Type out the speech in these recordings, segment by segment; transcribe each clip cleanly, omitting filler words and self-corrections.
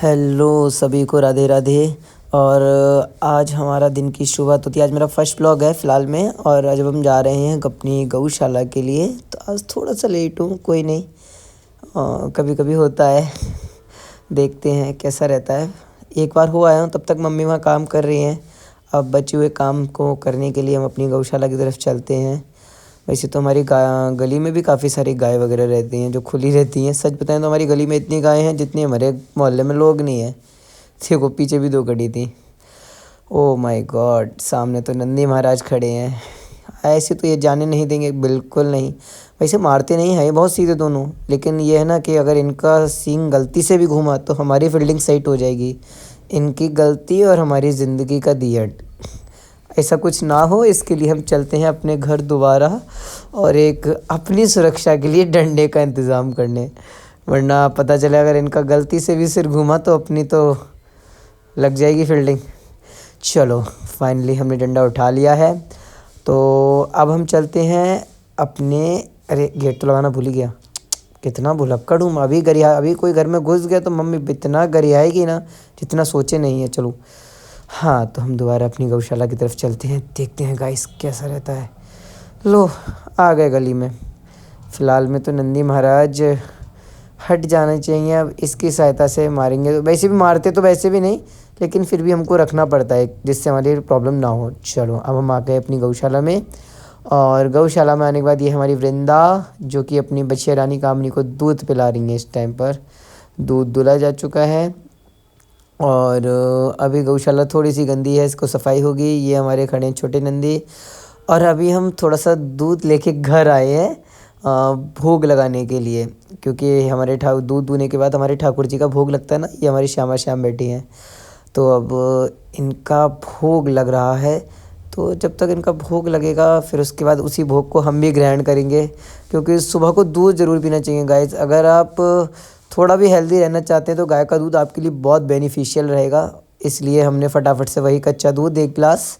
Hello सभी को राधे राधे। और आज हमारा दिन की शुरुआत होती है। आज मेरा फर्स्ट व्लॉग है फ़िलहाल में, और आज हम जा रहे हैं अपनी गौशाला के लिए। तो आज थोड़ा सा लेट हूँ, कोई नहीं, कभी कभी होता है। देखते हैं कैसा रहता है। एक बार हो आया हूँ, तब तक मम्मी वहाँ काम कर रही हैं। अब बचे हुए काम को करने के लिए हम अपनी गौशाला की तरफ चलते हैं। वैसे तो हमारी गली में भी काफ़ी सारी गाय वगैरह रहती हैं जो खुली रहती हैं। सच बताएं तो हमारी गली में इतनी गायें हैं जितनी हमारे मोहल्ले में लोग नहीं हैं। देखो पीछे भी दो खड़ी थी। ओ माय गॉड, सामने तो नंदी महाराज खड़े हैं। ऐसे तो ये जाने नहीं देंगे, बिल्कुल नहीं। वैसे मारते नहीं हैं, ये बहुत सीधे दोनों। लेकिन ये है ना कि अगर इनका सींग गलती से भी घूमा तो हमारी फील्डिंग साइट हो जाएगी। इनकी गलती और हमारी ज़िंदगी का दी एंड। ऐसा कुछ ना हो, इसके लिए हम चलते हैं अपने घर दोबारा, और एक अपनी सुरक्षा के लिए डंडे का इंतज़ाम करने। वरना पता चले अगर इनका गलती से भी सिर घूमा तो अपनी तो लग जाएगी फील्डिंग। चलो फाइनली हमने डंडा उठा लिया है। तो अब हम चलते हैं अपने। अरे गेट तो लगाना भूल ही गया। कितना भुलक्कड़ हूँ मैं। अभी कोई घर में घुस गया तो मम्मी इतना गरियाएगी ना, जितना सोचे नहीं है। चलो हाँ, तो हम दोबारा अपनी गौशाला की तरफ चलते हैं। देखते हैं गाइस कैसा रहता है। लो आ गए गली में। फ़िलहाल में तो नंदी महाराज हट जाना चाहिए। अब इसकी सहायता से मारेंगे, तो वैसे भी मारते तो वैसे भी नहीं, लेकिन फिर भी हमको रखना पड़ता है जिससे हमारी प्रॉब्लम ना हो। चलो अब हम आ गए अपनी गौशाला में। और गौशाला में आने के बाद ये हमारी वृंदा, जो कि अपनी बछिया रानी कामनी को दूध पिला रही है। इस टाइम पर दूध दुला जा चुका है, और अभी गौशाला थोड़ी सी गंदी है, इसको सफाई होगी। ये हमारे खड़े हैं छोटे नंदी। और अभी हम थोड़ा सा दूध लेके घर आए हैं भोग लगाने के लिए, क्योंकि हमारे दूध दूने के बाद हमारे ठाकुर जी का भोग लगता है ना। ये हमारी श्यामा श्याम बैठी हैं, तो अब इनका भोग लग रहा है। तो जब तक इनका भोग लगेगा फिर उसके बाद उसी भोग को हम भी ग्रहण करेंगे, क्योंकि सुबह को दूध ज़रूर पीना चाहिए गाइस। अगर आप थोड़ा भी हेल्दी रहना चाहते हैं तो गाय का दूध आपके लिए बहुत बेनिफिशियल रहेगा। इसलिए हमने फटाफट से वही कच्चा दूध 1 गिलास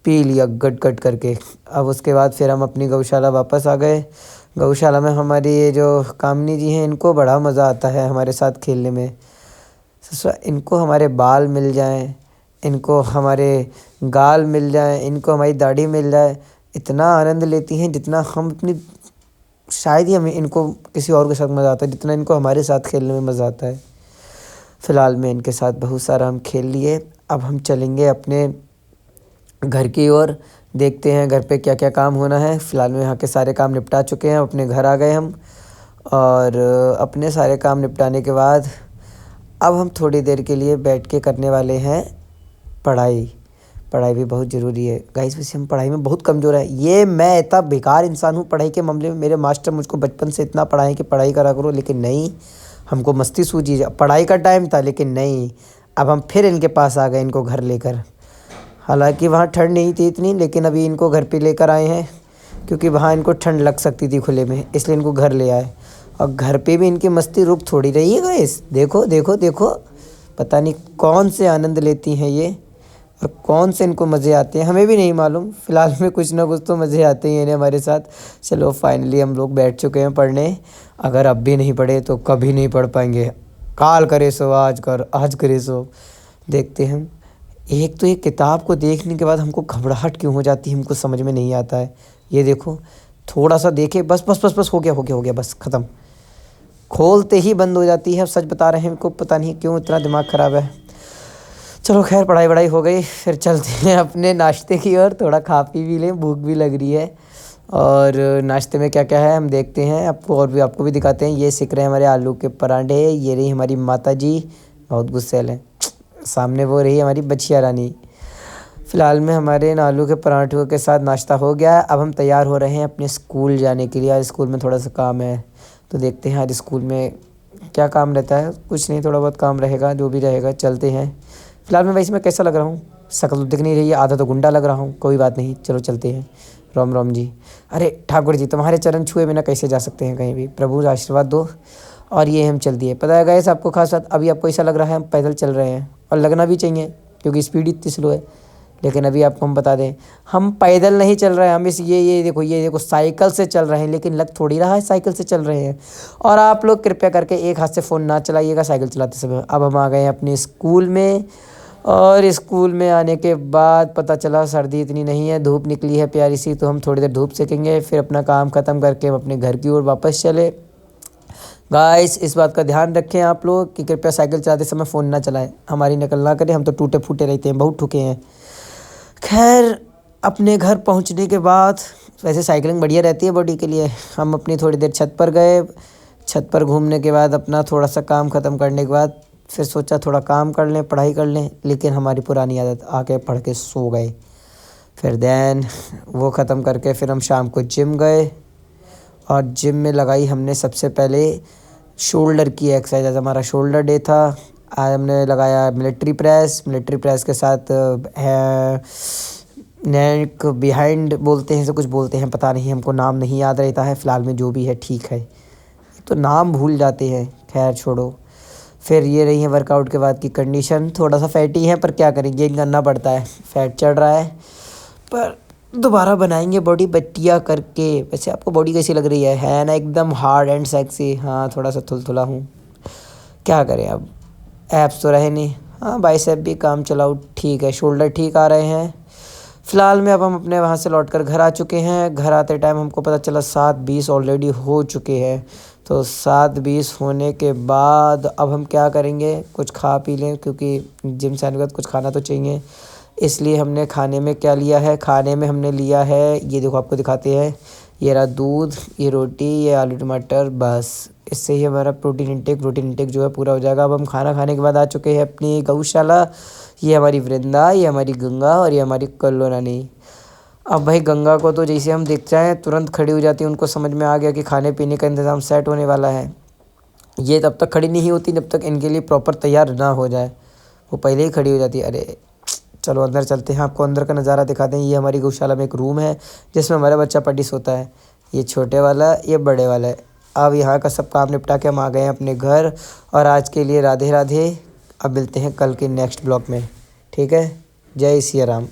पी लिया गट गट करके। अब उसके बाद फिर हम अपनी गौशाला वापस आ गए। गौशाला में हमारी ये जो कामनी जी हैं, इनको बड़ा मज़ा आता है हमारे साथ खेलने में। इनको हमारे बाल मिल जाएं, इनको हमारे गाल मिल जाएं, इनको हमारी दाढ़ी मिल जाए, इतना आनंद लेती हैं जितना हम अपनी, शायद ही हमें इनको किसी और के साथ मज़ा आता है जितना इनको हमारे साथ खेलने में मज़ा आता है। फ़िलहाल में इनके साथ बहुत सारा हम खेल लिए। अब हम चलेंगे अपने घर की ओर। देखते हैं घर पे क्या क्या काम होना है। फ़िलहाल में यहाँ के सारे काम निपटा चुके हैं, अपने घर आ गए हम। और अपने सारे काम निपटाने के बाद अब हम थोड़ी देर के लिए बैठ के करने वाले हैं पढ़ाई। पढ़ाई भी बहुत ज़रूरी है गाइस। वैसे हम पढ़ाई में बहुत कमज़ोर है। ये मैं इतना बेकार इंसान हूँ पढ़ाई के मामले में। मेरे मास्टर मुझको बचपन से इतना पढ़ाएं कि पढ़ाई करा करो, लेकिन नहीं, हमको मस्ती सूझी। पढ़ाई का टाइम था लेकिन नहीं। अब हम फिर इनके पास आ गए इनको घर लेकर। हालांकि वहाँ ठंड नहीं थी इतनी, लेकिन अभी इनको घर पे लेकर आए हैं, क्योंकि वहाँ इनको ठंड लग सकती थी खुले में, इसलिए इनको घर ले आए। और घर पे भी इनकी मस्ती रुक थोड़ी रही है गाइस। देखो देखो देखो, पता नहीं कौन से आनंद लेती हैं ये, और कौन से इनको मज़े आते हैं हमें भी नहीं मालूम। फ़िलहाल में कुछ ना कुछ तो मज़े आते ही हैं इन्हें हमारे साथ। चलो फाइनली हम लोग बैठ चुके हैं पढ़ने। अगर अब भी नहीं पढ़े तो कभी नहीं पढ़ पाएंगे। काल करे सो आज कर, आज करे सो। देखते हैं। एक तो ये किताब को देखने के बाद हमको घबराहट क्यों हो जाती है हमको समझ में नहीं आता है। ये देखो, थोड़ा सा देखे बस बस बस बस, हो गया हो गया हो गया, बस ख़त्म। खोलते ही बंद हो जाती है। अब सच बता रहे हैं, इनको पता नहीं क्यों इतना दिमाग ख़राब है। चलो खैर, पढ़ाई वढ़ाई हो गई, फिर चलते हैं अपने नाश्ते की ओर। थोड़ा खा पी भी लें, भूख भी लग रही है। और नाश्ते में क्या क्या है हम देखते हैं आपको, और भी आपको भी दिखाते हैं। ये सीख रहे हैं हमारे आलू के पराठे। ये रही हमारी माता जी, बहुत गुस्सैल हैं। सामने वो रही हमारी बछिया रानी। फ़िलहाल में हमारे इन आलू के पराठों के साथ नाश्ता हो गया है। अब हम तैयार हो रहे हैं अपने स्कूल जाने के लिए। आज स्कूल में थोड़ा सा काम है, तो देखते हैं आज स्कूल में क्या काम रहता है। कुछ नहीं, थोड़ा बहुत काम रहेगा, जो भी रहेगा चलते हैं। फ़िलहाल में वैसे मैं कैसा लग रहा हूँ, शक्ल तो दिख नहीं रही है, आधा तो गुंडा लग रहा हूँ। कोई बात नहीं, चलो चलते हैं। राम राम जी। अरे ठाकुर जी, तुम्हारे चरण छुए बिना कैसे जा सकते हैं कहीं भी, प्रभु आशीर्वाद दो। और ये हम चल दिए। पता है गाइस आपको, खास बात, अभी आपको ऐसा लग रहा है हम पैदल चल रहे हैं, और लगना भी चाहिए क्योंकि स्पीड इतनी स्लो है। लेकिन अभी आपको हम बता दें, हम पैदल नहीं चल रहे हैं, हम इस ये देखो साइकिल से चल रहे हैं, लेकिन लग थोड़ी रहा है साइकिल से चल रहे हैं। और आप लोग कृपया करके एक हाथ से फ़ोन ना चलाइएगा साइकिल चलाते समय। अब हम आ गए हैं अपने स्कूल में, और स्कूल में आने के बाद पता चला सर्दी इतनी नहीं है, धूप निकली है प्यारी सी, तो हम थोड़ी देर धूप सेकेंगे, फिर अपना काम ख़त्म करके हम अपने घर की ओर वापस चले। गाइस इस बात का ध्यान रखें आप लोग कि कृपया साइकिल चलाते समय फ़ोन ना चलाएं, हमारी नकल ना करें, हम तो टूटे फूटे रहते हैं, बहुत ठुके हैं। खैर अपने घर पहुंचने के बाद, वैसे साइकिलिंग बढ़िया रहती है बॉडी के लिए, हम अपनी थोड़ी देर छत पर गए। छत पर घूमने के बाद अपना थोड़ा सा काम ख़त्म करने के बाद फिर सोचा थोड़ा काम कर लें, पढ़ाई कर लें, लेकिन हमारी पुरानी आदत, आके पढ़ के सो गए। फिर देन वो ख़त्म करके फिर हम शाम को जिम गए, और जिम में लगाई हमने सबसे पहले शोल्डर की एक्सरसाइज। आज हमारा शोल्डर डे था। आज हमने लगाया मिलिट्री प्रेस के साथ है नेक बिहाइंड बोलते हैं, से कुछ बोलते हैं, पता नहीं, हमको नाम नहीं याद रहता है फ़िलहाल में, जो भी है ठीक है, तो नाम भूल जाते हैं, खैर छोड़ो। फिर ये रही है वर्कआउट के बाद की कंडीशन, थोड़ा सा फैटी है पर क्या करें, गेन करना पड़ता है, फैट चढ़ रहा है, पर दोबारा बनाएंगे बॉडी बट्टिया करके। वैसे आपको बॉडी कैसी लग रही है ना, एकदम हार्ड एंड सेक्सी। हाँ थोड़ा सा थुलथुला हूँ, क्या करें अब, एब्स तो रहे नहीं। हाँ बाइसेप भी काम चलाओ ठीक है, शोल्डर ठीक आ रहे हैं फ़िलहाल में। अब हम अपने वहाँ से लौटकर घर आ चुके हैं। घर आते टाइम हमको पता चला 7:20 ऑलरेडी हो चुके हैं। तो 7:20 होने के बाद अब हम क्या करेंगे, कुछ खा पी लें, क्योंकि जिम से आने के बाद कुछ खाना तो चाहिए। इसलिए हमने खाने में क्या लिया है, खाने में हमने लिया है, ये देखो आपको दिखाते हैं, ये रहा दूध, ये रोटी, ये आलू टमाटर, बस इससे ही हमारा प्रोटीन इंटेक जो है पूरा हो जाएगा। अब हम खाना खाने के बाद आ चुके हैं अपनी गौशाला। ये हमारी वृंदा, ये हमारी गंगा, और ये हमारी कल्लो रानी। अब भाई गंगा को तो जैसे हम दिख जाएँ तुरंत खड़ी हो जाती है, उनको समझ में आ गया कि खाने पीने का इंतज़ाम सेट होने वाला है। ये तब तक खड़ी नहीं होती जब तक इनके लिए प्रॉपर तैयार ना हो जाए, वो पहले ही खड़ी हो जाती है। अरे चलो अंदर चलते हैं, आपको अंदर का नज़ारा दिखाते हैं। ये हमारी गौशाला में एक रूम है जिसमें हमारा बच्चा पड्डी सोता है, ये छोटे वाला, ये बड़े वाला है। अब यहाँ का सब काम निपटा के हम आ गए हैं अपने घर, और आज के लिए राधे राधे। अब मिलते हैं कल के नेक्स्ट ब्लॉग में, ठीक है। जय सिया राम।